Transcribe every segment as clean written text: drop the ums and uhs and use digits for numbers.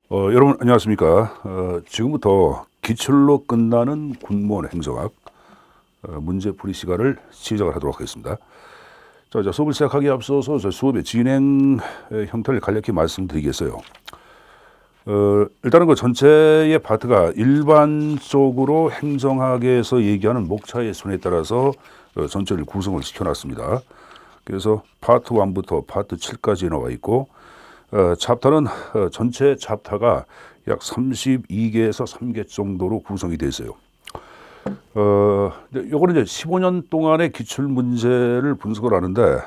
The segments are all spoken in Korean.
여러분 안녕하십니까? 지금부터 기출로 끝나는 군무원 행정학 문제풀이 시간을 시작을 하도록 하겠습니다. 자, 수업을 시작하기에 앞서서 수업의 진행 형태를 간략히 말씀드리겠어요. 일단은 그 전체의 파트가 일반적으로 행정학에서 얘기하는 목차의 순에 따라서 전체를 구성을 시켜놨습니다. 그래서 파트 1부터 파트 7까지 나와 있고 챕터는 전체 챕터가 약 32개에서 3개 정도로 구성이 되어 있어요. 요거는 이제 15년 동안의 기출 문제를 분석을 하는데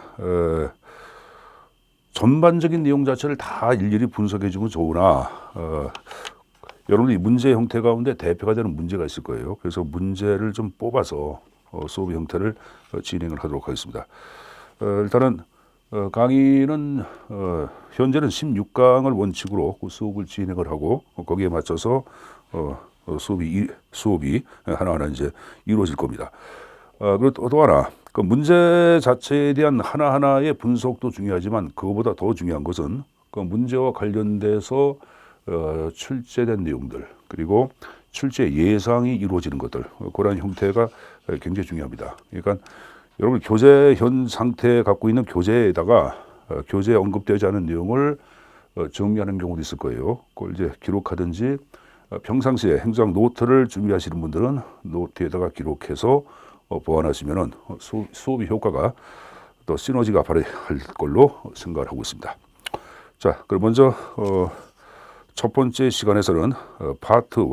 전반적인 내용 자체를 다 일일이 분석해 주면 좋으나 여러분이 문제 형태 가운데 대표가 되는 문제가 있을 거예요. 그래서 문제를 좀 뽑아서 수업 형태를 진행을 하도록 하겠습니다. 일단은 강의는 현재는 16강을 원칙으로 그 수업을 진행을 하고 거기에 맞춰서 수업이 하나하나 이제 이루어질 겁니다. 그리고 또 하나 그 문제 자체에 대한 하나하나의 분석도 중요하지만 그거보다 더 중요한 것은 그 문제와 관련돼서 출제된 내용들 그리고 출제 예상이 이루어지는 것들 그런 형태가 굉장히 중요합니다. 그러니까 여러분 교재 현 상태에 갖고 있는 교재에다가 교재에 언급되지 않은 내용을 정리하는 경우도 있을 거예요. 그걸 이제 기록하든지 평상시에 행정 노트를 준비하시는 분들은 노트에다가 기록해서 보완하시면은 수업의 효과가 또 시너지가 발휘할 걸로 생각을 하고 있습니다. 자, 그럼 먼저 첫 번째 시간에서는 파트 1,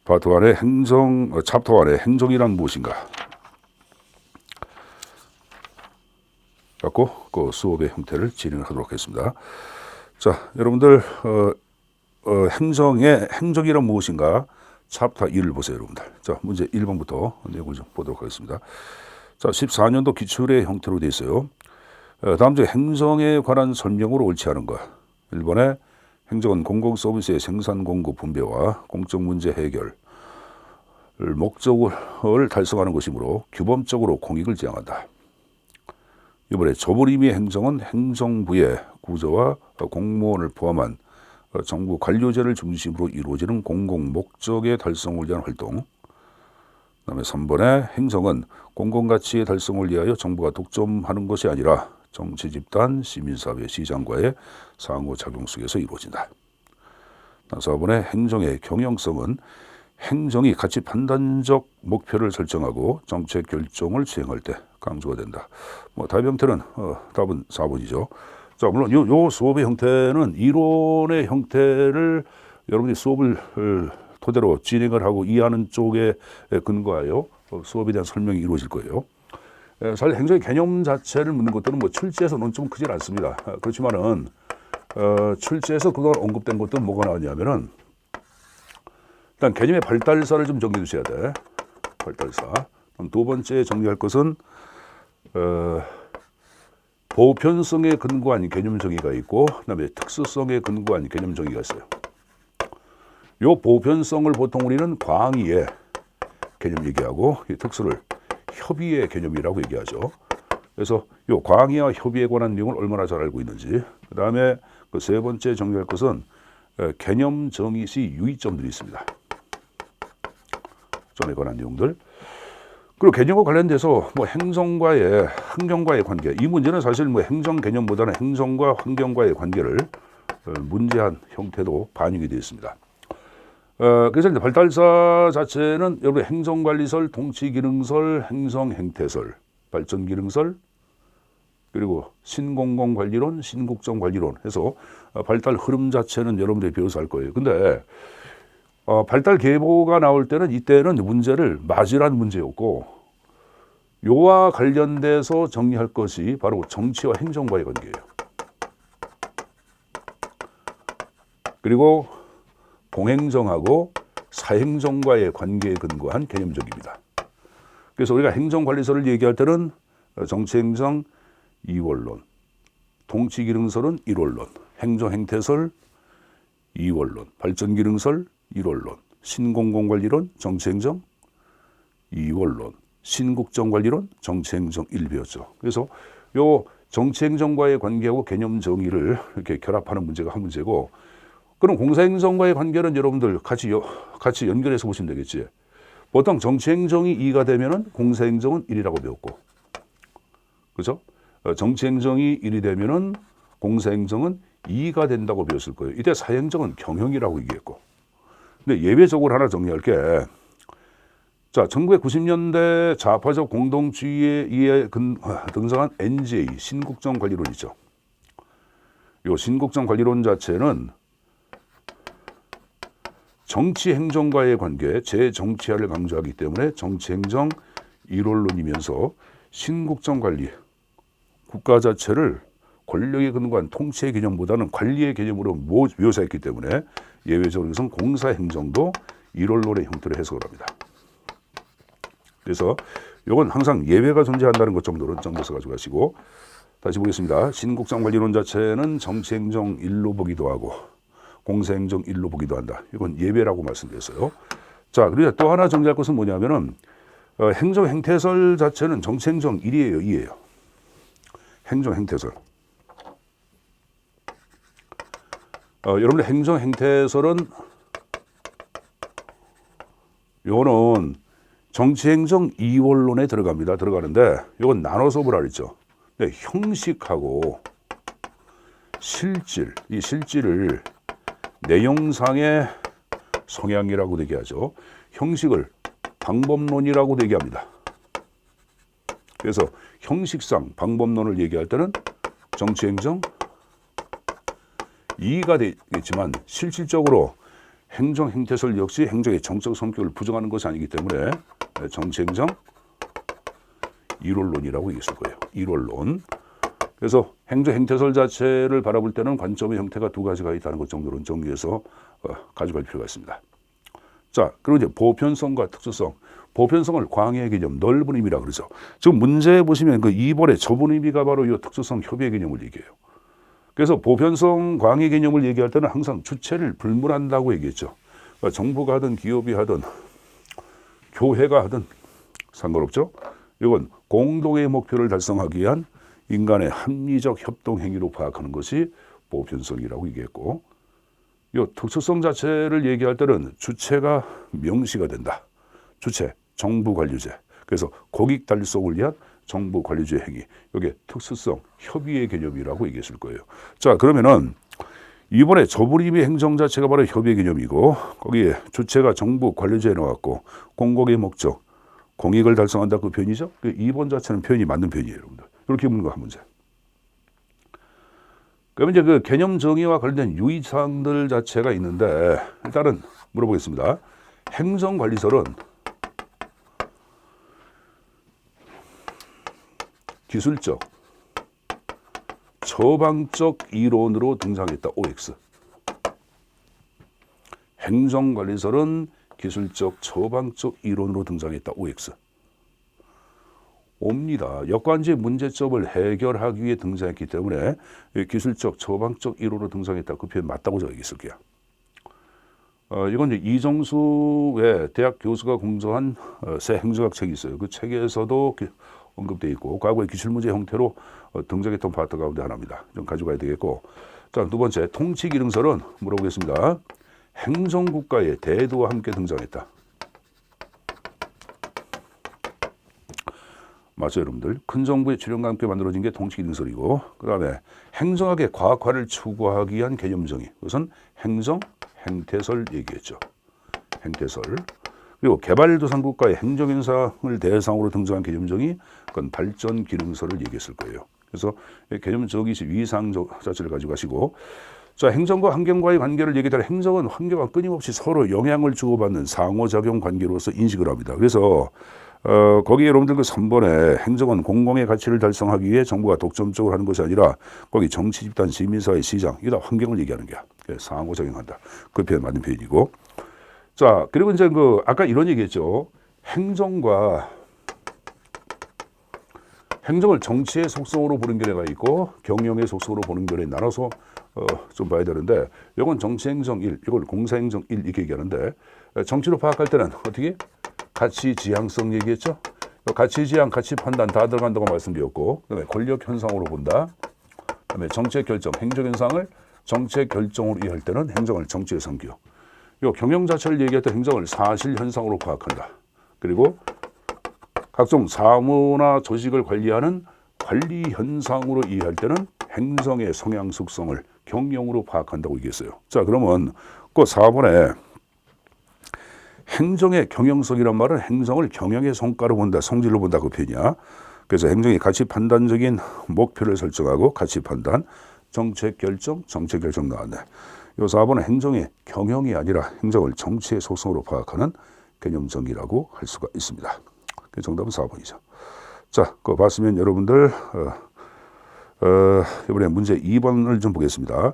파트 1의 챕터 1의 행정이란 무엇인가 갖고 그 수업의 형태를 진행하도록 하겠습니다. 자, 여러분들 행정이란 무엇인가? 챕터 1을 보세요, 여러분들. 자, 문제 1번부터 내용을 좀 보도록 하겠습니다. 자, 14년도 기출의 형태로 되어 있어요. 다음 중 행정에 관한 설명으로 옳지 않은 것. 1번에 행정은 공공서비스의 생산 공급 분배와 공적 문제 해결 목적을 달성하는 것이므로 규범적으로 공익을 지향한다. 이번에 좁은 의미의 행정은 행정부의 구조와 공무원을 포함한 정부 관료제를 중심으로 이루어지는 공공 목적의 달성을 위한 활동. 그다음에 3번에 행정은 공공가치의 달성을 위하여 정부가 독점하는 것이 아니라 정치 집단, 시민사회, 시장과의 상호작용 속에서 이루어진다. 4번에 행정의 경영성은 행정이 가치 판단적 목표를 설정하고 정책 결정을 수행할 때 강조가 된다. 답 형태는 답은 4번이죠. 자, 물론 요 수업의 형태는 이론의 형태를 여러분이 수업을 토대로 진행을 하고 이해하는 쪽에 근거하여 수업에 대한 설명이 이루어질 거예요. 사실 행정의 개념 자체를 묻는 것들은 출제에서 논점은 크질 않습니다. 그렇지만은 출제에서 그동안 언급된 것들은 뭐가 나왔냐면은 일단 개념의 발달사를 좀 정리해 주셔야 돼. 발달사. 그럼 두 번째 정리할 것은 보편성에 근거한 개념 정의가 있고 그다음에 특수성에 근거한 개념 정의가 있어요. 요 보편성을 보통 우리는 광의의 개념 얘기하고 이 특수를 협의의 개념이라고 얘기하죠. 그래서 요 광의와 협의에 관한 내용을 얼마나 잘 알고 있는지. 그다음에 그 세 번째 정리할 것은 개념 정의 시 유의점들이 있습니다. 점에 관한 내용들. 그리고 개념과 관련돼서 행정과의 환경과의 관계. 이 문제는 사실 행정 개념보다는 행정과 환경과의 관계를 문제한 형태도 반영이 되어 있습니다. 그래서 이제 발달사 자체는 여러분 행정관리설, 통치기능설, 행성행태설, 발전기능설, 그리고 신공공관리론, 신국정관리론 해서 발달 흐름 자체는 여러분들이 배워서 할 거예요. 근데 발달 계보가 나올 때는 이때는 문제를 맞으란 문제였고 요와 관련돼서 정리할 것이 바로 정치와 행정과의 관계예요. 그리고 공행정하고 사행정과의 관계에 근거한 개념적입니다. 그래서 우리가 행정관리설을 얘기할 때는 정치행정 2원론, 통치기능설은 1원론, 행정행태설 2원론, 발전기능설 1원론, 신공공관리론, 정치행정 2원론, 신국정관리론, 정치행정 1배웠죠. 그래서 요 정치행정과의 관계하고 개념 정의를 이렇게 결합하는 문제가 한 문제고, 그럼 공사행정과의 관계는 여러분들 같이 연결해서 보시면 되겠지. 보통 정치행정이 2가 되면은 공사행정은 1이라고 배웠고, 그죠? 정치행정이 1이 되면은 공사행정은 2가 된다고 배웠을 거예요. 이때 사행정은 경영이라고 얘기했고. 근데 예외적으로 하나 정리할게. 자, 1990년대 좌파적 공동주의에 의해 등장한 NGA, 신국정관리론 있죠. 이 신국정관리론 자체는 정치행정과의 관계, 재정치화를 강조하기 때문에 정치행정 1원론이면서 신국정관리, 국가 자체를 권력에 근거한 통치의 개념보다는 관리의 개념으로 묘사했기 때문에 예외적으로 이것은 공사행정도 1원론의 형태로 해석을 합니다. 그래서 이건 항상 예외가 존재한다는 것 정도로 정리해서 가지고 가시고, 다시 보겠습니다. 신국정관리론 자체는 정치행정 1로 보기도 하고 공사행정 1로 보기도 한다. 이건 예외라고 말씀드렸어요. 자, 그리고 또 하나 정리할 것은 뭐냐면은 행정 행태설 자체는 정치행정 1이에요, 2예요. 행정 행태설. 여러분들 행정 행태설은 요거는 정치행정 2원론에 들어가는데 이건 나눠서 보라 그랬죠. 네, 형식하고 실질, 이 실질을 내용상의 성향이라고 얘기하죠. 형식을 방법론이라고 얘기합니다. 그래서 형식상 방법론을 얘기할 때는 정치행정 2가 되겠지만 실질적으로 행정 행태설 역시 행정의 정적 성격을 부정하는 것이 아니기 때문에 정치행정 1원론이라고 얘기했을 거예요. 1원론. 그래서 행정 행태설 자체를 바라볼 때는 관점의 형태가 두 가지가 있다는 것 정도로 정리해서 가져갈 필요가 있습니다. 자, 그리고 이제 보편성과 특수성. 보편성을 광의 개념, 넓은 의미라 그러죠. 지금 문제 보시면 그 2번의 좁은 의미가 바로 이 특수성, 협의의 개념을 얘기해요. 그래서 보편성, 광의 개념을 얘기할 때는 항상 주체를 불문한다고 얘기했죠. 그러니까 정부가 하든 기업이 하든 교회가 하든 상관없죠. 이건 공동의 목표를 달성하기 위한 인간의 합리적 협동 행위로 파악하는 것이 보편성이라고 얘기했고, 이 특수성 자체를 얘기할 때는 주체가 명시가 된다. 주체, 정부 관료제. 그래서 고객 달성을 위한 정부 관료제 행위. 이게 특수성, 협의의 개념이라고 얘기했을 거예요. 자, 그러면은 이번에 좁은 의미의 행정 자체가 바로 협의의 개념이고, 거기에 주체가 정부 관료제에 나왔고 공공의 목적, 공익을 달성한다 그 표현이죠. 그 2번 자체는 표현이 맞는 표현이에요, 여러분들. 이렇게 묻는 거 한 문제. 그러면 이제 그 개념 정의와 관련된 유의사항들 자체가 있는데, 일단은 물어보겠습니다. 행정관리설은 기술적, 처방적 이론으로 등장했다. OX. 행정관리설은 기술적, 처방적 이론으로 등장했다. OX. 옵니다. 역관지의 문제점을 해결하기 위해 등장했기 때문에 기술적, 처방적 이론으로 등장했다. 그 표현 맞다고 제가 얘기했을게요. 이건 이제 이정수의 대학 교수가 공저한 새 행정학 책이 있어요. 그 책에서도 언급되어 있고, 과거의 기출문제 형태로 등장했던 파트 가운데 하나입니다. 좀 가져가야 되겠고. 자, 두 번째, 통치기능설은 물어보겠습니다. 행정국가의 대도와 함께 등장했다. 맞죠, 여러분들? 큰 정부의 출현과 함께 만들어진 게 통치기능설이고, 그 다음에 행정학의 과학화를 추구하기 위한 개념 정의. 그것은 행정, 행태설 얘기했죠. 행태설. 그리고 개발도상국가의 행정현상을 대상으로 등장한 개념 정의, 그건 발전기능설을 얘기했을 거예요. 그래서 개념 정의 위상 자체를 가지고 가시고, 자, 행정과 환경과의 관계를 얘기할 때 행정은 환경과 끊임없이 서로 영향을 주고받는 상호작용 관계로서 인식을 합니다. 그래서 거기에 여러분들 그 3번에 행정은 공공의 가치를 달성하기 위해 정부가 독점적으로 하는 것이 아니라 거기 정치 집단, 시민사회, 시장, 이게 다 환경을 얘기하는 거야. 상호작용한다. 그 표현 맞는 표현이고. 자, 그리고 이제 그 아까 이런 얘기했죠. 행정을 정치의 속성으로 보는 견해가 있고 경영의 속성으로 보는 견해 나눠서 좀 봐야 되는데, 이건 정치행정 1, 이걸 공사행정 1 이렇게 얘기하는데, 정치로 파악할 때는 어떻게? 가치 지향성 얘기했죠. 가치 지향, 가치 판단 다 들어간다고 말씀드렸고, 그다음에 권력 현상으로 본다. 그다음에 정책 결정, 행정 현상을 정책 결정으로 이해할 때는 행정을 정치에 삼기요. 요 경영 자체를 얘기할 때 행정을 사실 현상으로 파악한다. 그리고 각종 사무나 조직을 관리하는 관리 현상으로 이해할 때는 행정의 성향 속성을 경영으로 파악한다고 얘기했어요. 자, 그러면 그 4번에 행정의 경영성이란 말은 행정을 경영의 성과로 본다, 성질로 본다 그 표현이야. 그래서 행정이 가치 판단적인 목표를 설정하고 가치 판단, 정책 결정, 정책 결정 나왔네. 요 4번은 행정의 경영이 아니라 행정을 정치의 속성으로 파악하는 개념 정의라고 할 수가 있습니다. 그 정답은 4번이죠. 자, 그거 봤으면 여러분들 이번에 문제 2번을 좀 보겠습니다.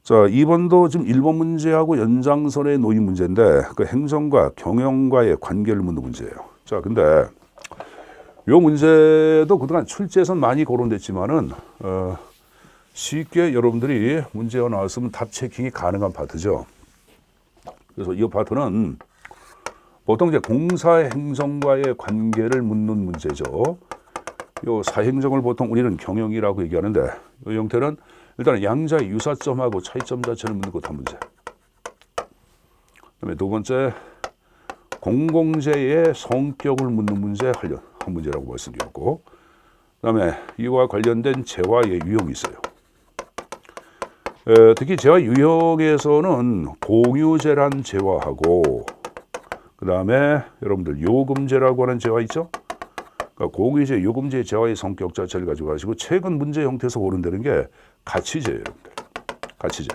자, 2번도 지금 1번 문제하고 연장선에 놓인 문제인데 그 행정과 경영과의 관계를 묻는 문제예요. 자, 근데 요 문제도 그동안 출제에선 많이 거론됐지만은 쉽게 여러분들이 문제가 나왔으면 답 체킹이 가능한 파트죠. 그래서 이 파트는 보통 이제 공사의 행정과의 관계를 묻는 문제죠. 요 사행정을 보통 우리는 경영이라고 얘기하는데 이 형태는 일단 양자의 유사점하고 차이점 자체를 묻는 것 한 문제. 그다음에 두 번째 공공재의 성격을 묻는 문제 한 문제라고 말씀드렸고, 그다음에 이와 관련된 재화의 유형이 있어요. 특히 재화 유형에서는 공유재란 재화하고 그다음에 여러분들 요금제라고 하는 재화 있죠? 그러니까 공유제, 요금제 재화의 성격 자체를 가지고 가시고 최근 문제 형태에서 고른다는 게 가치제예요, 여러분들. 가치제.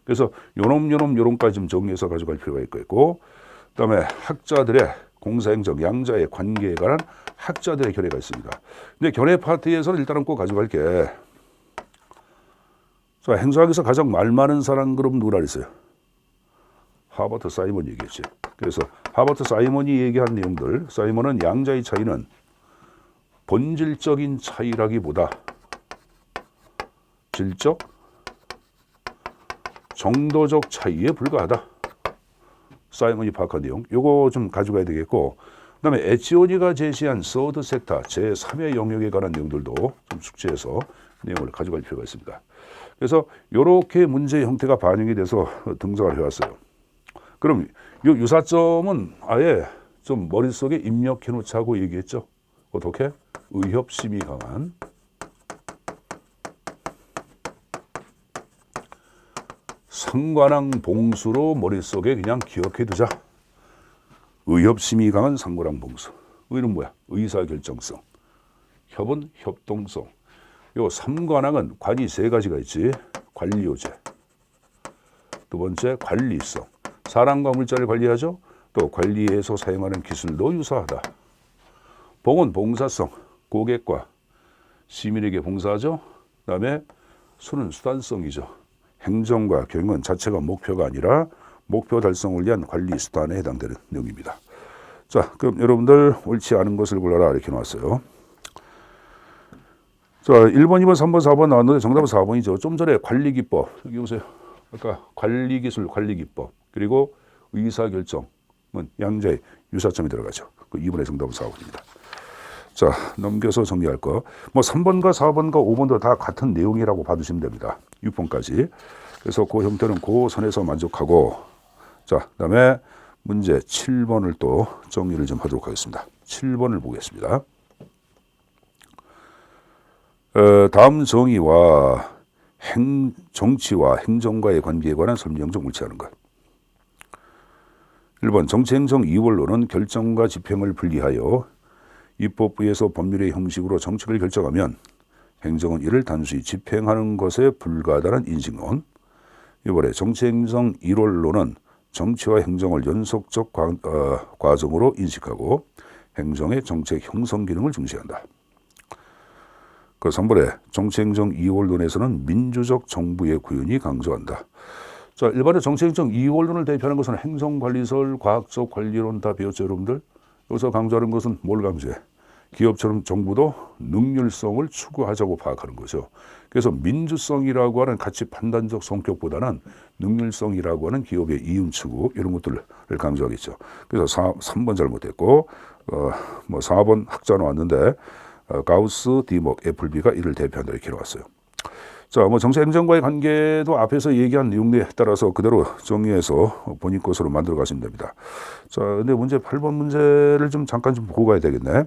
그래서 요놈까지 좀 정리해서 가져갈 필요가 있고, 그다음에 학자들의 공사행정 양자의 관계에 관한 학자들의 견해가 있습니다. 근데 견해 파트에서는 일단은 꼭 가져갈 게, 자, 행정학에서 가장 말 많은 사람 그럼 누구라 그랬어요? 하버트 사이먼 얘기했지. 그래서 하버트 사이먼이 얘기한 내용들, 사이먼은 양자의 차이는 본질적인 차이라기보다 질적, 정도적 차이에 불과하다. 사이먼이 파악한 내용, 요거 좀 가져가야 되겠고, 그다음에 에치오니가 제시한 서드 섹터 제3의 영역에 관한 내용들도 좀 숙지해서 내용을 가져갈 필요가 있습니다. 그래서 이렇게 문제 형태가 반영이 돼서 등장을 해왔어요. 그럼 이 유사점은 아예 좀 머릿속에 입력해 놓자고 얘기했죠. 어떻게? 의협심이 강한 상관왕 봉수로 머릿속에 그냥 기억해 두자. 의협심이 강한 상관왕 봉수. 의는 뭐야? 의사결정성. 협은 협동성. 요 삼관왕은 관이 세 가지가 있지. 관리요제. 두 번째 관리성. 사람과 물자를 관리하죠. 또 관리에서 사용하는 기술도 유사하다. 봉은 봉사성. 고객과 시민에게 봉사하죠. 그다음에 수는 수단성이죠. 행정과 경영은 자체가 목표가 아니라 목표 달성을 위한 관리 수단에 해당되는 내용입니다. 자, 그럼 여러분들 옳지 않은 것을 골라라 이렇게 나왔어요. 자, 1번, 2번, 3번, 4번 나왔는데 정답은 4번이죠. 좀 전에 관리기법, 여기 보세요. 아까 관리기술, 관리기법, 그리고 의사결정은 양자의 유사점이 들어가죠. 그 2번의 정답은 4번입니다. 자, 넘겨서 정리할 거. 뭐 3번과 4번과 5번도 다 같은 내용이라고 봐주시면 됩니다. 6번까지. 그래서 그 형태는 그 선에서 만족하고, 자, 그다음에 문제 7번을 또 정리를 좀 하도록 하겠습니다. 7번을 보겠습니다. 다음 정의와 정치와 행정과의 관계에 관한 설명 좀 옳지 않은 것. 1번 정치행정 이원론은 결정과 집행을 분리하여 입법부에서 법률의 형식으로 정책을 결정하면 행정은 이를 단순히 집행하는 것에 불과하다는 인식론. 이번에 정치행정 이원론은 정치와 행정을 연속적 과정으로 인식하고 행정의 정책 형성 기능을 중시한다. 그 3번에 정치행정 이원론에서는 민주적 정부의 구현이 강조한다. 자, 일반의 정치행정 이원론을 대표하는 것은 행정관리설, 과학적 관리론 다 배웠죠, 여러분들? 여기서 강조하는 것은 뭘 강조해? 기업처럼 정부도 능률성을 추구하자고 파악하는 거죠. 그래서 민주성이라고 하는 가치 판단적 성격보다는 능률성이라고 하는 기업의 이윤 추구 이런 것들을 강조하겠죠. 그래서 3번 잘못했고 뭐 4번 학자 나왔는데 가우스, 디목, 애플비가 이를 대표한다 이렇게 나왔어요. 자, 뭐 정치행정과의 관계도 앞에서 얘기한 내용에 따라서 그대로 정리해서 본인 것으로 만들어 가시면 됩니다. 자, 근데 문제 8번 문제를 좀 잠깐 좀 보고 가야 되겠네.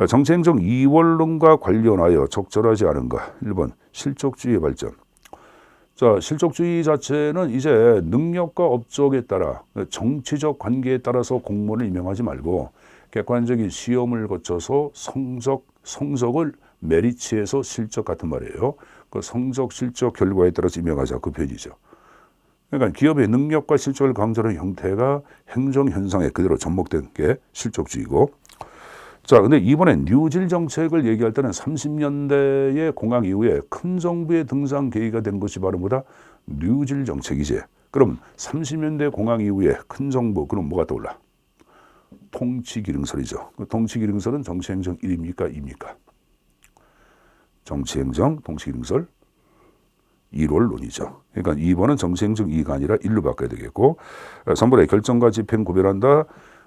정치행정 이원론과 관련하여 적절하지 않은가. 1번 실적주의 발전. 자, 실적주의 자체는 이제 능력과 업적에 따라 정치적 관계에 따라서 공무원을 임명하지 말고 객관적인 시험을 거쳐서 성적을 메리츠해서 실적 같은 말이에요. 그 성적, 실적 결과에 따라서 임명하자 그 표현이죠. 그러니까 기업의 능력과 실적을 강조하는 형태가 행정 현상에 그대로 접목된 게 실적주의고. 자, 근데 이번엔 뉴질 정책을 얘기할 때는 30년대의 공황 이후에 큰 정부의 등장 계기가 된 것이 바로 뭐다? 뉴질 정책이지. 그럼 30년대 공황 이후에 큰 정부, 그럼 뭐가 떠올라? 통치기능설이죠. 그 통치기능설은 정치행정 1입니까? 2입니까? 정치행정, 통치기능설 1월론이죠. 그러니까 2번은 정치행정 2가 아니라 1로 바꿔야 되겠고, 3번에 결정과 집행 구별한다.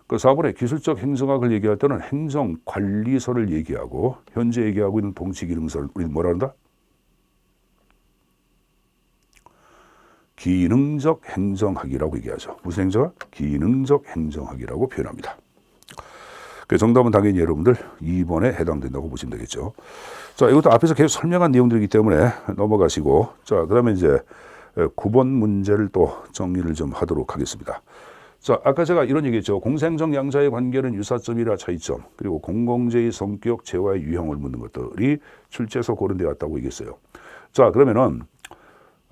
그 4번에 기술적 행정학을 얘기할 때는 행정관리설을 얘기하고 현재 얘기하고 있는 통치기능설 우리는 뭐라 한다? 기능적 행정학이라고 얘기하죠. 무슨 행정학? 기능적 행정학이라고 표현합니다. 그 정답은 당연히 여러분들 2번에 해당된다고 보시면 되겠죠. 자, 이것도 앞에서 계속 설명한 내용들이기 때문에 넘어가시고, 자, 그다음에 이제 9번 문제를 또 정리를 좀 하도록 하겠습니다. 자, 아까 제가 이런 얘기했죠. 공생정 양자의 관계는 유사점이라 차이점, 그리고 공공재의 성격, 재화의 유형을 묻는 것들이 출제에서 고른되어 왔다고 얘기했어요. 자, 그러면은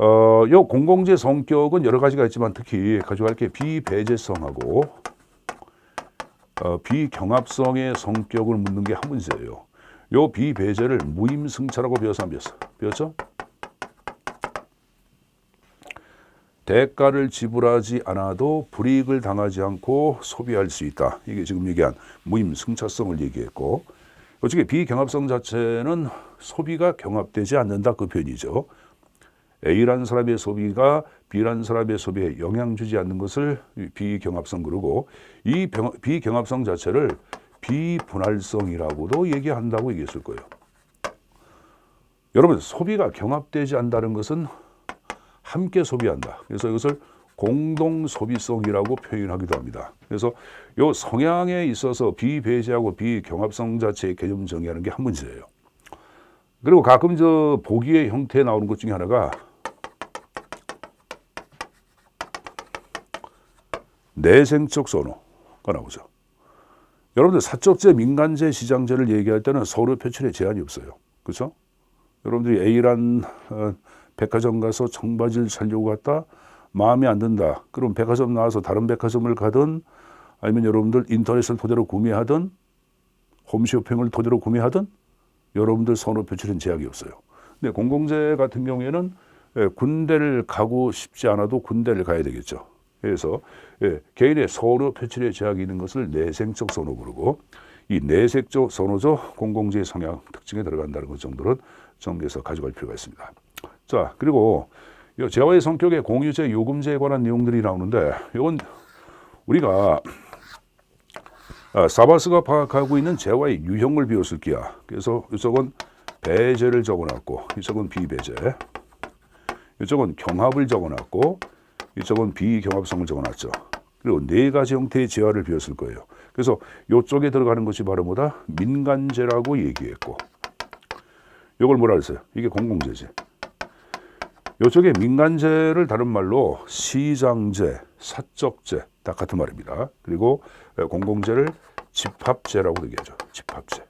요 공공재 성격은 여러 가지가 있지만 특히 가져갈 게 비배제성하고 비경합성의 성격을 묻는 게 한 문제예요. 요 비배제를 무임승차라고 배워서 안 배웠어? 배웠죠? 대가를 지불하지 않아도 불이익을 당하지 않고 소비할 수 있다. 이게 지금 얘기한 무임승차성을 얘기했고, 어떻게 비경합성 자체는 소비가 경합되지 않는다 그 표현이죠. A라는 사람의 소비가 B라는 사람의 소비에 영향 주지 않는 것을 비경합성 그러고, 이 비경합성 자체를 비분할성이라고도 얘기한다고 얘기했을 거예요. 여러분, 소비가 경합되지 않는다는 것은 함께 소비한다. 그래서 이것을 공동소비성이라고 표현하기도 합니다. 그래서 이 성향에 있어서 비배제하고 비경합성 자체의 개념 정의하는 게 한 문제예요. 그리고 가끔 저 보기의 형태에 나오는 것 중에 하나가 내생적 선호가 나오죠. 여러분들 사적재, 민간재, 시장재를 얘기할 때는 서류 표출에 제한이 없어요. 그렇죠? 여러분들이 A란 백화점 가서 청바지를 사려고 갔다 마음에 안 든다. 그럼 백화점 나와서 다른 백화점을 가든 아니면 여러분들 인터넷을 토대로 구매하든 홈쇼핑을 토대로 구매하든 여러분들 선호 표출은 제약이 없어요. 근데 공공재 같은 경우에는 군대를 가고 싶지 않아도 군대를 가야 되겠죠. 그래서 개인의 선호 표출에 제약이 있는 것을 내생적 선호 그러고, 이 내생적 선호죠 공공재의 성향 특징에 들어간다는 것 정도는 정리해서 가져갈 필요가 있습니다. 자, 그리고 재화의 성격의 공유재, 요금제에 관한 내용들이 나오는데, 이건 우리가 사바스가 파악하고 있는 재화의 유형을 배웠을 게야. 그래서 이쪽은 배제를 적어놨고, 이쪽은 비배제, 이쪽은 경합을 적어놨고, 이쪽은 비경합성을 적어놨죠. 그리고 네 가지 형태의 재화를 배웠을 거예요. 그래서 이쪽에 들어가는 것이 바로 뭐다? 민간재라고 얘기했고, 이걸 뭐라 그랬어요? 이게 공공재지. 이쪽에 민간재를 다른 말로 시장재, 사적재 다 같은 말입니다. 그리고 공공재를 집합재라고 얘기하죠. 집합재.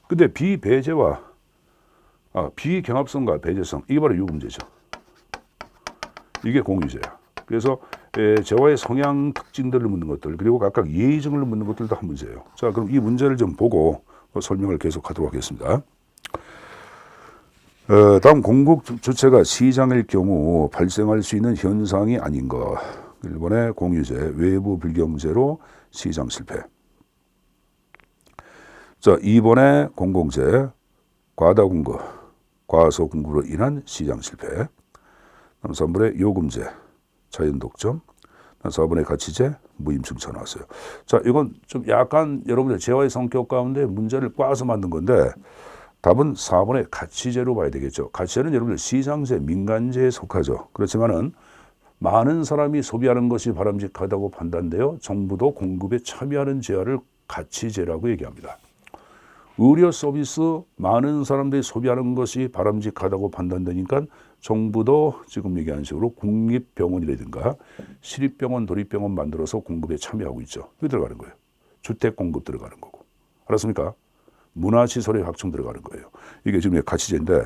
근데 비배제와 비경합성과 배제성, 이게 바로 유금제죠. 이게 공유제야. 그래서 재화의 성향 특징들을 묻는 것들, 그리고 각각 예의증을 묻는 것들도 한 문제예요. 자, 그럼 이 문제를 좀 보고 설명을 계속하도록 하겠습니다. 다음 공국 주체가 시장일 경우 발생할 수 있는 현상이 아닌가. 1번의 공유제, 외부 불경제로 시장 실패. 자, 2번의 공공재, 과다공급, 과소공급으로 인한 시장 실패. 3번의 요금제, 자연독점. 4번의 가치제, 무임승차 나왔어요. 자, 이건 좀 약간 여러분들 재화의 성격 가운데 문제를 꽈서 만든 건데 답은 4번의 가치제로 봐야 되겠죠. 가치제는 여러분들 시장제, 민간제에 속하죠. 그렇지만은 많은 사람이 소비하는 것이 바람직하다고 판단되어 정부도 공급에 참여하는 재화를 가치제라고 얘기합니다. 의료 서비스 많은 사람들이 소비하는 것이 바람직하다고 판단되니까 정부도 지금 얘기한 식으로 국립병원이라든가 시립병원, 도립병원 만들어서 공급에 참여하고 있죠. 그게 들어가는 거예요. 주택 공급 들어가는 거고. 알았습니까? 문화시설의 확충 들어가는 거예요. 이게 지금 가치제인데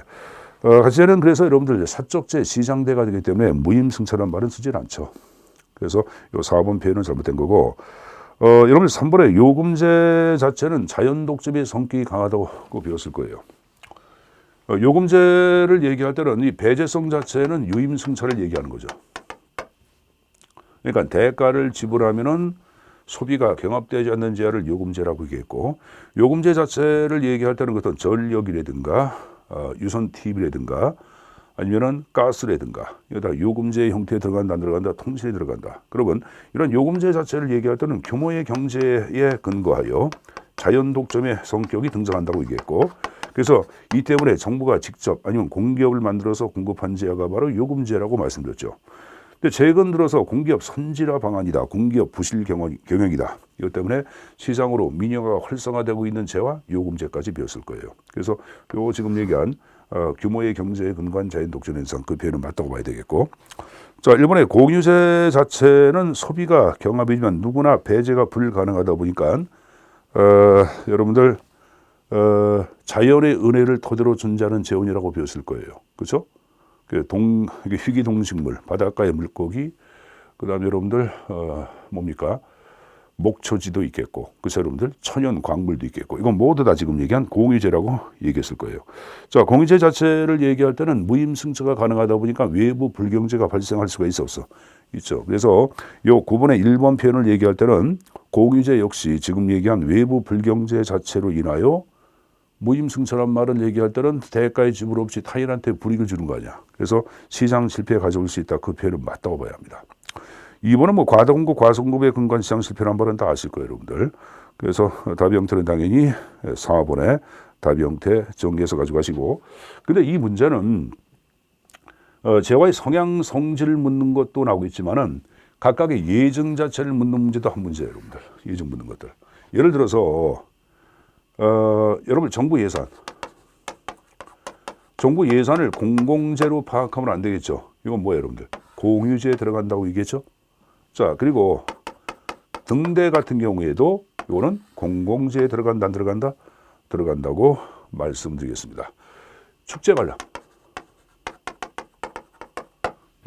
가치제는 그래서 여러분들 사적제, 시장제가 되기 때문에 무임승차라는 말은 쓰질 않죠. 그래서 이 4번 표현은 잘못된 거고 여러분들 3번에 요금제 자체는 자연 독점의 성격이 강하다고 배웠을 거예요. 요금제를 얘기할 때는 이 배제성 자체는 유임승차를 얘기하는 거죠. 그러니까 대가를 지불하면은 소비가 경합되지 않는 재화를 요금제라고 얘기했고 요금제 자체를 얘기할 때는 어떤 전력이라든가 유선 TV라든가 아니면은 가스라든가 여기다 요금제 형태에 들어간다 안 들어간다 통신에 들어간다. 그러면 이런 요금제 자체를 얘기할 때는 규모의 경제에 근거하여 자연 독점의 성격이 등장한다고 얘기했고 그래서 이 때문에 정부가 직접 아니면 공기업을 만들어서 공급한 재화가 바로 요금제라고 말씀드렸죠. 근데 최근 들어서 공기업 선진화 방안이다. 공기업 부실 경영이다. 이것 때문에 시장으로 민영화가 활성화되고 있는 재화 요금제까지 배웠을 거예요. 그래서 요 지금 얘기한 규모의 경제에 근거한 자연 독점 현상 그 표현은 맞다고 봐야 되겠고 자 1번의 공유제 자체는 소비가 경합이지만 누구나 배제가 불가능하다 보니까 여러분들 자연의 은혜를 토대로 존재하는 재원이라고 배웠을 거예요. 그렇죠? 이게 희귀동식물, 바닷가의 물고기, 그 다음에 여러분들, 뭡니까? 목초지도 있겠고, 그래서 여러분들 천연 광물도 있겠고, 이건 모두 다 지금 얘기한 공유제라고 얘기했을 거예요. 자, 공유제 자체를 얘기할 때는 무임승차가 가능하다 보니까 외부 불경제가 발생할 수가 있죠. 그래서 요 9번의 1번 표현을 얘기할 때는 공유제 역시 지금 얘기한 외부 불경제 자체로 인하여 무임승차란 말을 얘기할 때는 대가의 지불 없이 타인한테 불이익을 주는 거 아니야. 그래서 시장 실패에 가져올 수 있다. 그 표현은 맞다고 봐야 합니다. 2번은 뭐 과다공급, 과소공급에 근거한 시장 실패란 말은 다 아실 거예요, 여러분들. 그래서 답의 형태는 당연히 4번에 답의 형태 정리해서 가져가시고. 근데 이 문제는 재화의 성향, 성질을 묻는 것도 나오겠지만은 각각의 예정 자체를 묻는 문제도 한 문제예요, 여러분들. 예정 묻는 것들. 예를 들어서 여러분 정부 예산을 공공재로 파악하면 안 되겠죠. 이건 뭐예요, 여러분들? 공유제에 들어간다고 얘기했죠. 자, 그리고 등대 같은 경우에도 이거는 공공재에 들어간다 안 들어간다? 들어간다고 말씀드리겠습니다. 축제 관람.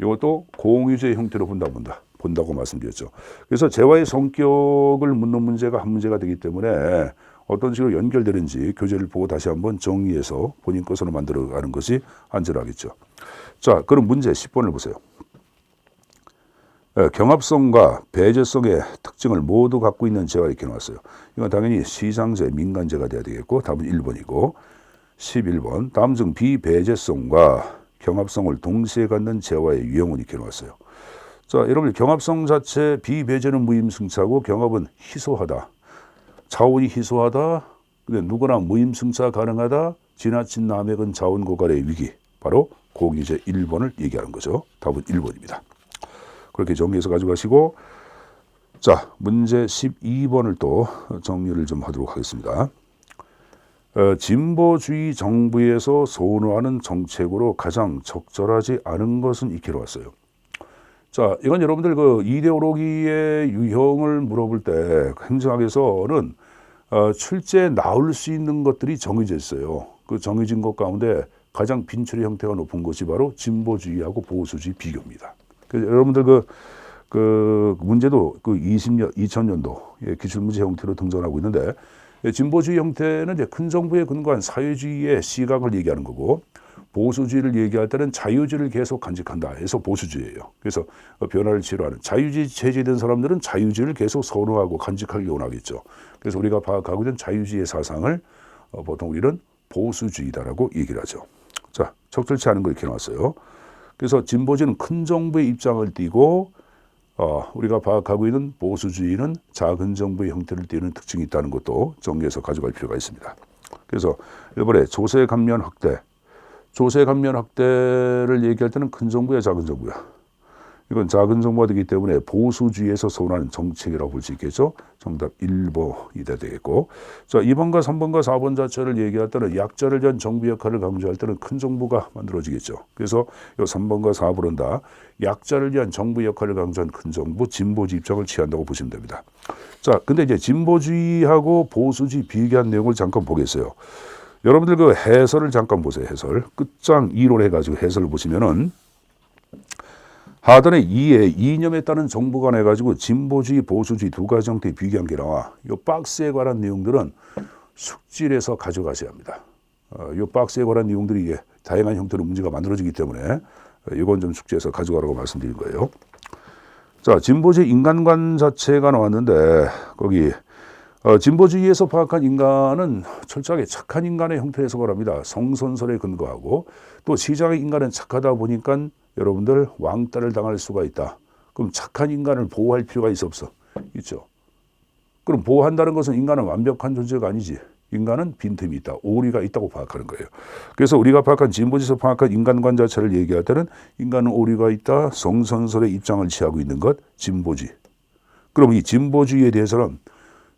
이것도 공유제 형태로 본다고 말씀드렸죠. 그래서 재화의 성격을 묻는 문제가 한 문제가 되기 때문에 어떤 식으로 연결되는지 교재를 보고 다시 한번 정리해서 본인 것으로 만들어가는 것이 안전하겠죠. 자, 그럼 문제 10번을 보세요. 경합성과 배제성의 특징을 모두 갖고 있는 재화 이렇게 나왔어요. 이건 당연히 시장제, 민간제가 돼야 되겠고 답은 1번이고 11번 다음 중 비배제성과 경합성을 동시에 갖는 재화의 유형은 이렇게 나왔어요. 자, 여러분 경합성 자체 비배제는 무임승차고 경합은 희소하다. 자원이 희소하다. 근데 누구나 무임승차 가능하다. 지나친 남획은 자원 고갈의 위기. 바로 공유제 1번을 얘기하는 거죠. 답은 1번입니다. 그렇게 정리해서 가져가시고 자, 문제 12번을 또 정리를 좀 하도록 하겠습니다. 진보주의 정부에서 선호하는 정책으로 가장 적절하지 않은 것은 이렇게 나왔어요. 자, 이건 여러분들 그 이데올로기의 유형을 물어볼 때 행정학에서는 출제에 나올 수 있는 것들이 정해져 있어요. 그 정해진 것 가운데 가장 빈출의 형태가 높은 것이 바로 진보주의하고 보수주의 비교입니다. 그래서 여러분들 그 문제도 그 2000년도 기출문제 형태로 등장하고 있는데 진보주의 형태는 이제 큰 정부에 근거한 사회주의의 시각을 얘기하는 거고 보수주의를 얘기할 때는 자유주의를 계속 간직한다 해서 보수주의예요. 그래서 변화를 싫어하는 자유주의 체제된 사람들은 자유주의를 계속 선호하고 간직하기 원하겠죠. 그래서 우리가 파악하고 있는 자유주의의 사상을 보통 우리는 보수주의다라고 얘기를 하죠. 자, 적절치 않은 거 이렇게 나왔어요. 그래서 진보주의는 큰 정부의 입장을 띠고 우리가 파악하고 있는 보수주의는 작은 정부의 형태를 띠는 특징이 있다는 것도 정리해서 가져갈 필요가 있습니다. 그래서 이번에 조세 감면 확대, 조세 감면 확대를 얘기할 때는 큰 정부야 작은 정부야? 이건 작은 정부가 되기 때문에 보수주의에서 소원하는 정책이라고 볼 수 있겠죠. 정답 1번이 되겠고, 자 2번과 3번과 4번 자체를 얘기할 때는 약자를 위한 정부 역할을 강조할 때는 큰 정부가 만들어지겠죠. 그래서 이 3번과 4번은 다 약자를 위한 정부 역할을 강조한 큰 정부, 진보주의 입장을 취한다고 보시면 됩니다. 자, 근데 이제 진보주의하고 보수주의 비교한 내용을 잠깐 보겠어요. 여러분들 그 해설을 잠깐 보세요. 해설 끝장 2로 해가지고 해설을 보시면은 하단에 2에 이념에 따른 정부관 해가지고 진보주의, 보수주의 두 가지 형태의 비교한 게 나와. 이 박스에 관한 내용들은 숙지해서 가져가셔야 합니다. 이 박스에 관한 내용들이 다양한 형태로 문제가 만들어지기 때문에 이건 좀 숙지해서 가져가라고 말씀드린 거예요. 자, 진보주의 인간관 자체가 나왔는데 거기 진보주의에서 파악한 인간은 철저하게 착한 인간의 형태의 해석을 합니다. 성선설에 근거하고 또 시장의 인간은 착하다 보니까 여러분들 왕따를 당할 수가 있다. 그럼 착한 인간을 보호할 필요가 있어 없어? 있죠. 그럼 보호한다는 것은 인간은 완벽한 존재가 아니지. 인간은 빈틈이 있다. 오리가 있다고 파악하는 거예요. 그래서 우리가 파악한 진보주의에서 파악한 인간관 자체를 얘기할 때는 인간은 오리가 있다. 성선설의 입장을 취하고 있는 것 진보주의. 그럼 이 진보주의에 대해서는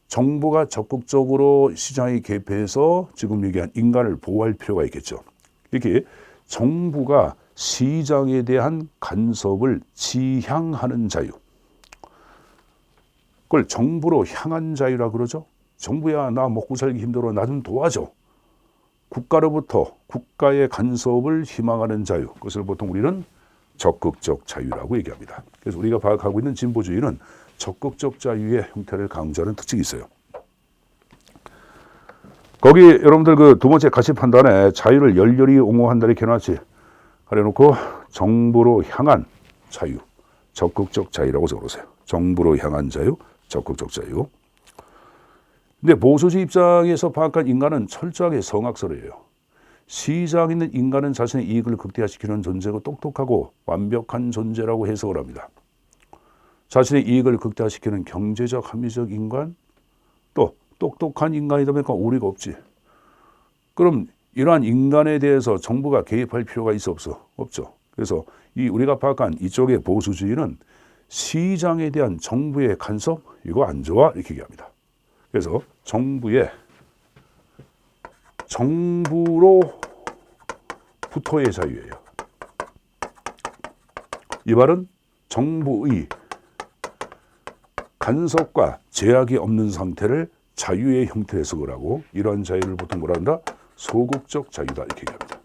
정부가 적극적으로 시장에 개입해서 지금 얘기한 인간을 보호할 필요가 있겠죠. 이렇게 정부가 시장에 대한 간섭을 지향하는 자유. 그걸 정부로 향한 자유라 그러죠. 정부야 나 먹고 살기 힘들어 나 좀 도와줘. 국가로부터 국가의 간섭을 희망하는 자유. 그것을 보통 우리는 적극적 자유라고 얘기합니다. 그래서 우리가 파악하고 있는 진보주의는 적극적 자유의 형태를 강조하는 특징이 있어요. 거기 여러분들 그 두 번째 가치 판단에 자유를 열렬히 옹호한다 이렇게 해놨지. 그래놓고 정부로 향한 자유, 적극적 자유라고 적어놓으세요. 정부로 향한 자유, 적극적 자유. 근데 보수주의 입장에서 파악한 인간은 철저하게 성악설이에요. 시장 있는 인간은 자신의 이익을 극대화시키는 존재고 똑똑하고 완벽한 존재라고 해석을 합니다. 자신의 이익을 극대화시키는 경제적, 합리적 인간, 또 똑똑한 인간이다 보니까 오리가 없지. 그럼 이러한 인간에 대해서 정부가 개입할 필요가 있어 없어? 없죠. 그래서 이 우리가 파악한 이쪽의 보수주의는 시장에 대한 정부의 간섭 이거 안 좋아 이렇게 얘기합니다. 그래서 정부로부터의 자유예요. 이 말은 정부의 간섭과 제약이 없는 상태를 자유의 형태로 해석을 하고 이러한 자유를 보통 뭐라 한다? 소극적 자유다 이렇게 얘기합니다.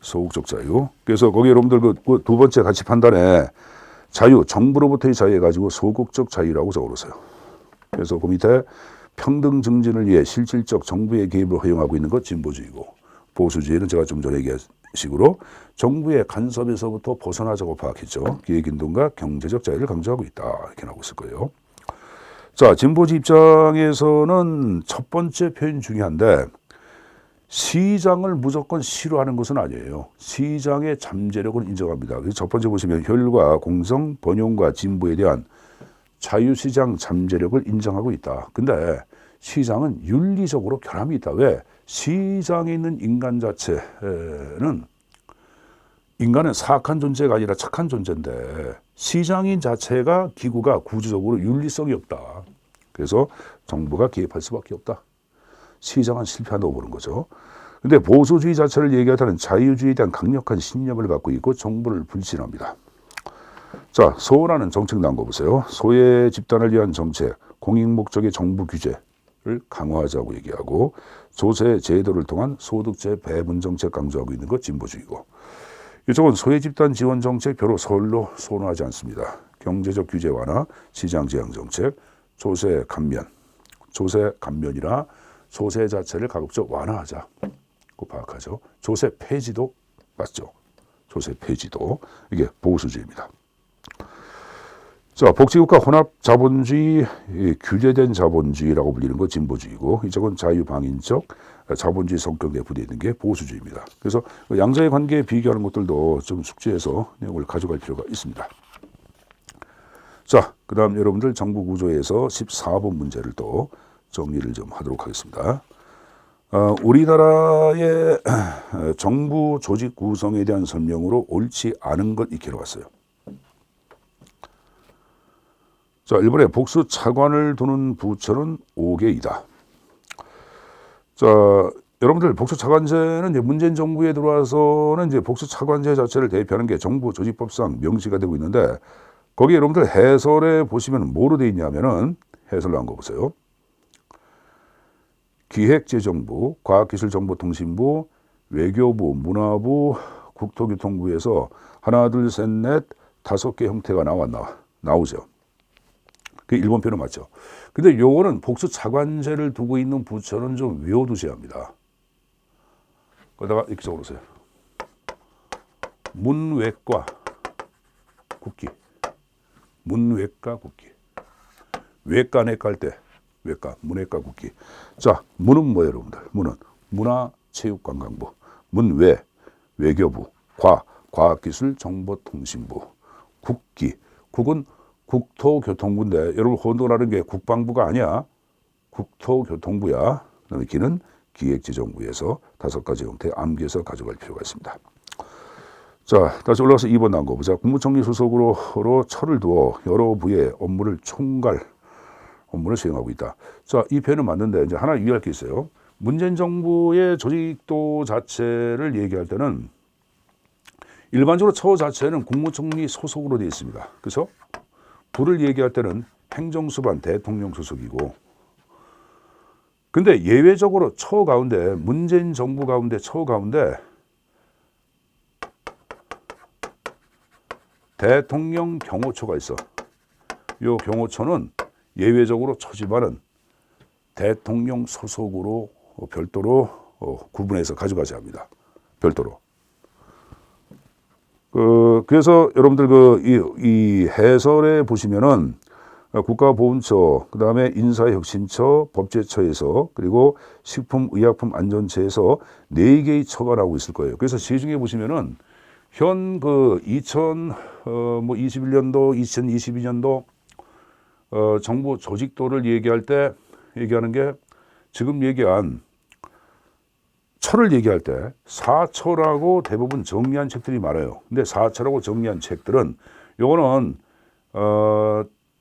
소극적 자유. 그래서 거기 여러분들 그 두 번째 가치 판단에 자유, 정부로부터의 자유 해가지고 소극적 자유라고 적어놓으세요. 그래서 그 밑에 평등 증진을 위해 실질적 정부의 개입을 허용하고 있는 것 진보주의고, 보수주의는 제가 좀 전에 얘기한 식으로 정부의 간섭에서부터 벗어나자고 파악했죠. 기획인동과 경제적 자유를 강조하고 있다 이렇게 나오고 있을 거예요. 자, 진보주의 입장에서는 첫 번째 표현 중요한데 시장을 무조건 싫어하는 것은 아니에요. 시장의 잠재력을 인정합니다. 그래서 첫 번째 보시면 혈과 공정, 번영과 진보에 대한 자유시장 잠재력을 인정하고 있다. 근데 시장은 윤리적으로 결함이 있다. 왜? 시장에 있는 인간 자체는 인간은 사악한 존재가 아니라 착한 존재인데 시장인 자체가 기구가 구조적으로 윤리성이 없다. 그래서 정부가 개입할 수밖에 없다. 시장은 실패한다고 보는 거죠. 근데 보수주의 자체를 얘기할 때는 자유주의에 대한 강력한 신념을 갖고 있고 정부를 불신합니다. 자, 소원하는 정책 나온 거 보세요. 소외 집단을 위한 정책, 공익 목적의 정부 규제를 강화하자고 얘기하고 조세 제도를 통한 소득세 배분 정책 강조하고 있는 것 진보주의고, 이쪽은 소외 집단 지원 정책 별로 서울로 선호하지 않습니다. 경제적 규제 완화, 시장 제한 정책, 조세 감면이라 조세 자체를 가급적 완화하자. 그 파악하죠. 조세 폐지도 맞죠. 조세 폐지도 이게 보수주의입니다. 자, 복지국가 혼합 자본주의, 규제된 자본주의라고 불리는 거 진보주의고, 이쪽은 자유방임적 자본주의 성격 내포되어 있는 게 보수주의입니다. 그래서 양자의 관계에 비교하는 것들도 좀 숙지해서 내용을 가져갈 필요가 있습니다. 자, 그 다음 여러분들 정부 구조에서 14번 문제를 또 정리를 좀 하도록 하겠습니다. 우리나라의 정부 조직 구성에 대한 설명으로 옳지 않은 것 익히러 왔어요. 자, 1번에 복수 차관을 두는 부처는 5개이다. 자, 여러분들 복수 차관제는 이제 문재인 정부에 들어와서는 이제 복수 차관제 자체를 대표하는 게 정부 조직법상 명시가 되고 있는데 거기 여러분들 해설에 보시면 뭐로 되어 있냐면은 해설로 한 거 보세요. 기획재정부, 과학기술정보통신부, 외교부, 문화부, 국토교통부에서 하나, 둘, 셋, 넷, 5개 형태가 나오죠. 그 1번 표는 맞죠. 근데 요거는 복수 차관제를 두고 있는 부처는 좀 외워두셔야 합니다. 거기다가 이렇게 적어놓으세요. 문외과 국기. 문외과 국기. 외과 내과 할 때 외과, 문외과 국기. 자, 문은 뭐예요, 여러분들? 문은 문화체육관광부, 문외, 외교부, 과학기술정보통신부, 국기. 국은 국토교통부인데 여러분 혼돈하는 게 국방부가 아니야. 국토교통부야. 그다음에 기는 기획재정부에서 5가지 형태 암기해서 가져갈 필요가 있습니다. 자, 다시 올라가서 2번 나온 거 보자. 국무총리 소속으로 철을 두어 여러 부의 업무를 수행하고 있다. 자, 이 표현은 맞는데 이제 하나 유의할 게 있어요. 문재인 정부의 조직도 자체를 얘기할 때는 일반적으로 처 자체는 국무총리 소속으로 되어 있습니다. 그렇죠? 부를 얘기할 때는 행정수반 대통령 소속이고 근데 예외적으로 처 가운데 문재인 정부 가운데 처 가운데 대통령 경호처가 있어. 이 경호처는 예외적으로 처지반은 대통령 소속으로 별도로 구분해서 가져가셔야 합니다. 별도로. 그래서 여러분들 이 해설에 보시면은 국가보훈처, 그 다음에 인사혁신처, 법제처에서 그리고 식품의약품안전처에서 4개의 처가 나오고 있을 거예요. 그래서 시중에 보시면은 현 2021년도, 2022년도 정부 조직도를 얘기할 때 얘기하는 게 지금 얘기한 처를 얘기할 때 사처라고 대부분 정리한 책들이 많아요. 근데 사처라고 정리한 책들은 요거는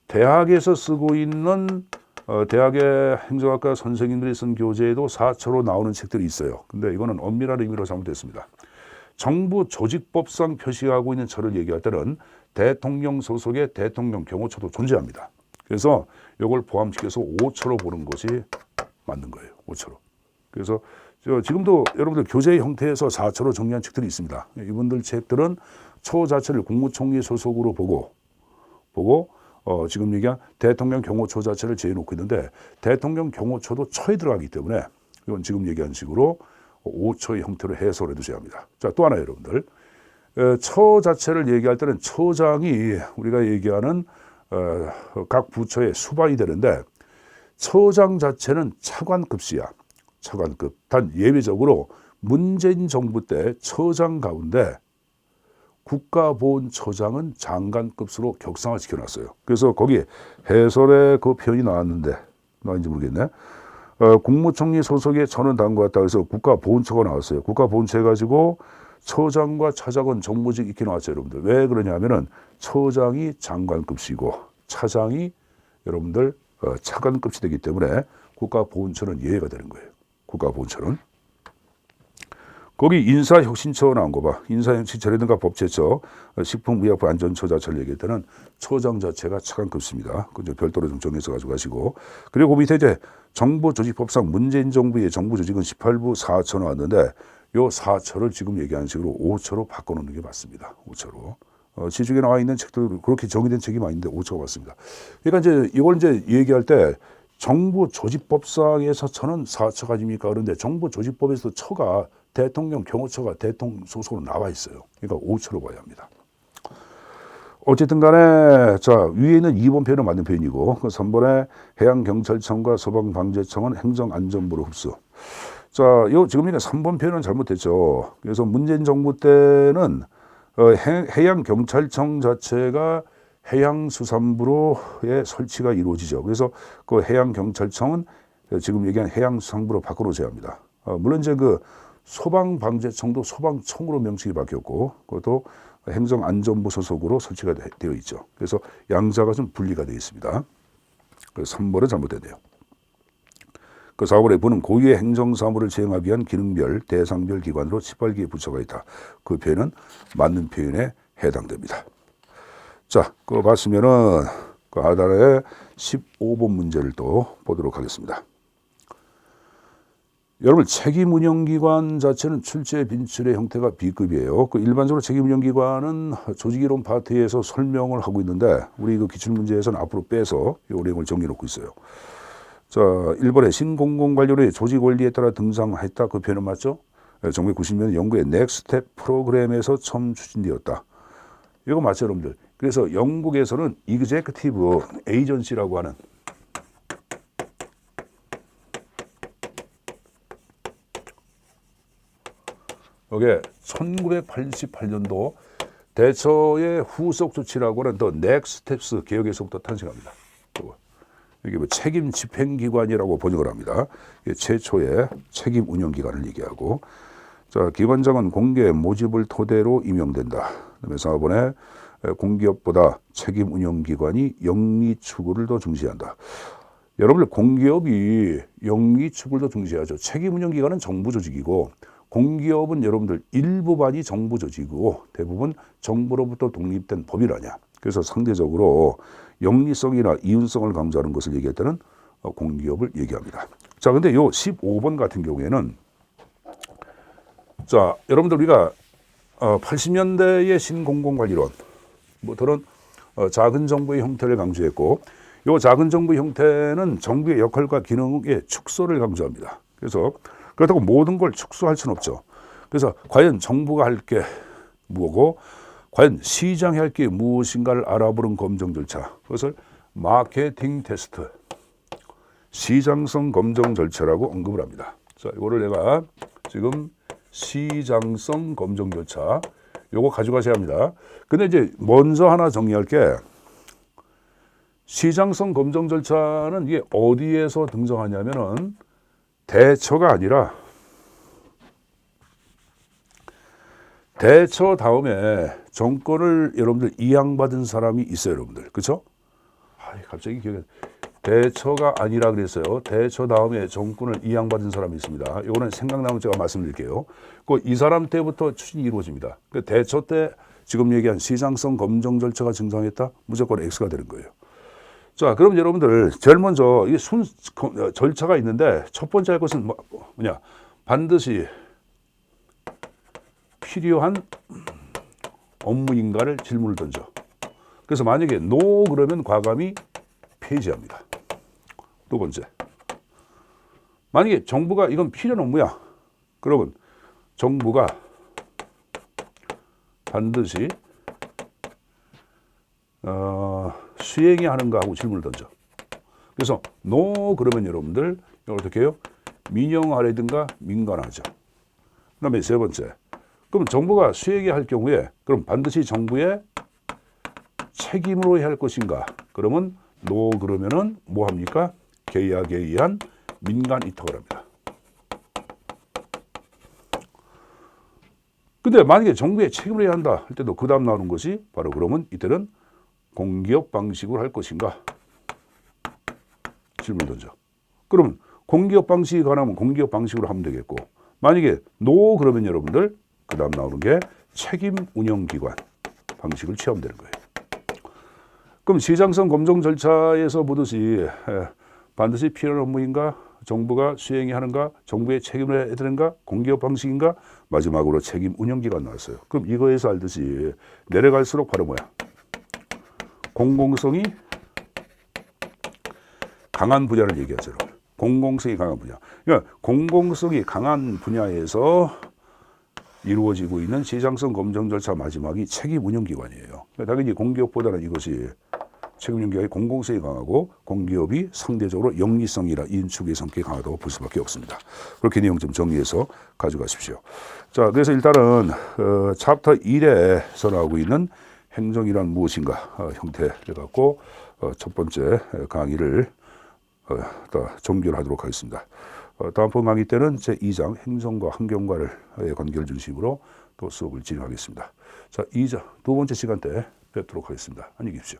대학에서 쓰고 있는 대학의 행정학과 선생님들이 쓴 교재에도 사처로 나오는 책들이 있어요. 근데 이거는 엄밀한 의미로 잘못됐습니다. 정부 조직법상 표시하고 있는 처를 얘기할 때는 대통령 소속의 대통령 경호처도 존재합니다. 그래서 이걸 포함시켜서 5처로 보는 것이 맞는 거예요. 5처로. 그래서 지금도 여러분들 교재 형태에서 4처로 정리한 책들이 있습니다. 이분들 책들은 처 자체를 국무총리 소속으로 보고 지금 얘기한 대통령 경호처 자체를 제해놓고 있는데 대통령 경호처도 처에 들어가기 때문에 이건 지금 얘기한 식으로 5처의 형태로 해설해 두셔야 합니다. 자, 또 하나 여러분들. 처 자체를 얘기할 때는 처장이 우리가 얘기하는 각 부처의 수반이 되는데 처장 자체는 차관급이야. 차관급. 단 예외적으로 문재인 정부 때 처장 가운데 국가보훈처장은 장관급으로 격상을 시켜놨어요. 그래서 거기 해설에 그 표현이 나왔는지 모르겠네. 국무총리 소속의 처는 다음과 같다. 그래서 국가보훈처가 나왔어요. 국가보훈처 해가지고 처장과 차장은 정무직 이렇게 나왔죠, 여러분들. 왜 그러냐면은 처장이 장관급이고 차장이 여러분들 차관급이 되기 때문에 국가보훈처는 예외가 되는 거예요. 국가보훈처는. 거기 인사혁신처 나온 거 봐. 인사혁신처라든가 법제처, 식품의약품안전처 자체를 얘기할 때는 처장 자체가 차관급입니다. 그죠? 별도로 좀 정해서 가져가시고. 그리고 그 밑에 이제 정부조직법상 문재인 정부의 정부조직은 18부 4처 나왔는데 요 4처를 지금 얘기하는 식으로 5처로 바꿔놓는 게 맞습니다. 5처로. 시중에 나와 있는 책도 그렇게 정의된 책이 많이 있는데 5처가 맞습니다. 그러니까 이제 이걸 이제 얘기할 때 정부 조직법상에서 처는 4처가 아닙니까? 그런데 정부 조직법에서 처가 대통령 경호처가 대통령 소속으로 나와 있어요. 그러니까 5처로 봐야 합니다. 어쨌든 간에 자 위에 있는 2번 표현은 맞는 표현이고 그 3번에 해양경찰청과 소방방재청은 행정안전부로 흡수. 자, 요 지금 이게 3번 표현은 잘못됐죠. 그래서 문재인 정부 때는 해양경찰청 자체가 해양수산부로의 설치가 이루어지죠. 그래서 그 해양경찰청은 지금 얘기한 해양수산부로 바꿔놓으셔야 합니다. 물론 이제 그 소방방재청도 소방청으로 명칭이 바뀌었고, 그것도 행정안전부 소속으로 설치가 되어 있죠. 그래서 양자가 좀 분리가 되어 있습니다. 그래서 3번은 잘못됐네요. 그 4번에 부는 고유의 행정사무를 수행하기 위한 기능별, 대상별 기관으로 18개의 부처가 있다. 그 표현은 맞는 표현에 해당됩니다. 자, 그거 봤으면은 그 하단에 15번 문제를 또 보도록 하겠습니다. 여러분, 책임운영기관 자체는 출제 빈출의 형태가 B급이에요. 그 일반적으로 책임운영기관은 조직이론 파트에서 설명을 하고 있는데, 우리 그 기출문제에서는 앞으로 빼서 이 내용을 정리해놓고 있어요. 자, 1번에 신공공관료의 조직원리에 따라 등장했다. 그 표현은 맞죠? 1990년 영국의 넥스텝 프로그램에서 처음 추진되었다. 이거 맞죠, 여러분들? 그래서 영국에서는 이그제큐티브 에이전시라고 하는 이게 1988년도 대처의 후속 조치라고 하는 더 넥스텝스 개혁에서부터 탄생합니다. 이게 뭐 책임 집행기관이라고 번역을 합니다. 이게 최초의 책임 운영기관을 얘기하고, 자, 기관장은 공개 모집을 토대로 임명된다. 그다음에 4번에 공기업보다 책임 운영기관이 영리 추구를 더 중시한다. 여러분들, 공기업이 영리 추구를 더 중시하죠. 책임 운영기관은 정부 조직이고, 공기업은 여러분들 일부만이 정부 조직이고 대부분 정부로부터 독립된 법인 아니야. 그래서 상대적으로 영리성이나 이윤성을 강조하는 것을 얘기할 때는 공기업을 얘기합니다. 자, 근데 요 15번 같은 경우에는, 자, 여러분들 우리가 80년대의 신공공관리론, 뭐 그런 작은 정부의 형태를 강조했고, 요 작은 정부의 형태는 정부의 역할과 기능의 축소를 강조합니다. 그래서 그렇다고 모든 걸 축소할 수는 없죠. 그래서 과연 정부가 할 게 뭐고, 과연 시장이 할 게 무엇인가를 알아보는 검증 절차, 그것을 마케팅 테스트, 시장성 검증 절차라고 언급을 합니다. 자, 이거를 내가 지금 시장성 검증 절차, 요거 가져가셔야 합니다. 근데 이제 먼저 하나 정리할 게, 시장성 검증 절차는 이게 어디에서 등장하냐면은 대처가 아니라 대처 다음에 정권을 여러분들 이양받은 사람이 있어요, 여러분들. 그렇죠? 갑자기 기억이, 대처가 아니라 그랬어요. 대처 다음에 정권을 이양받은 사람이 있습니다. 이거는 생각나면 제가 말씀드릴게요. 이 사람 때부터 추진이 이루어집니다. 대처 때 지금 얘기한 시장성 검증 절차가 증상했다? 무조건 X가 되는 거예요. 자, 그럼 여러분들 제일 먼저 이게 절차가 있는데, 첫 번째 할 것은 뭐냐? 반드시 필요한 업무인가를 질문을 던져. 그래서 만약에 NO 그러면 과감히 폐지합니다. 두 번째, 만약에 정부가 이건 필요한 업무야, 그러면 정부가 반드시 수행해야 하는가 하고 질문을 던져. 그래서 NO 그러면 여러분들 이걸 어떻게 해요? 민영화라든가 민간화하죠. 그 다음에 세 번째, 그럼 정부가 수행해야 할 경우에 그럼 반드시 정부의 책임으로 해야 할 것인가? 그러면 NO 그러면은 뭐 합니까? 계약에 의한 민간 위탁을 합니다. 근데 만약에 정부의 책임을 해야 한다 할 때도 그 다음 나오는 것이 바로 그러면 이때는 공기업 방식으로 할 것인가? 질문 던져. 그러면 공기업 방식이 가능하면 공기업 방식으로 하면 되겠고, 만약에 NO 그러면 여러분들 그 다음 나오는 게 책임 운영기관 방식을 취하면 되는 거예요. 그럼 시장성 검증 절차에서 보듯이 반드시 필요한 업무인가? 정부가 수행해야 하는가? 정부의 책임을 해야 되는가? 공기업 방식인가? 마지막으로 책임 운영기관 나왔어요. 그럼 이거에서 알듯이 내려갈수록 바로 뭐야? 공공성이 강한 분야를 얘기하죠. 공공성이 강한 분야. 그러니까 공공성이 강한 분야에서 이루어지고 있는 시장성 검증 절차 마지막이 책임 운영기관이에요. 그러니까 당연히 공기업보다는 이것이 책임 운영기관이 공공성이 강하고 공기업이 상대적으로 영리성이나 인축의 성격이 강하다고 볼 수밖에 없습니다. 그렇게 내용 좀 정리해서 가져가십시오. 자, 그래서 일단은 챕터 1에서 나오고 있는 행정이란 무엇인가 형태를 갖고 첫 번째 강의를 종결하도록 하겠습니다. 다음번 강의 때는 제2장 행정과 환경과의 관계를 중심으로 또 수업을 진행하겠습니다. 자, 2장 두 번째 시간 때 뵙도록 하겠습니다. 안녕히 계십시오.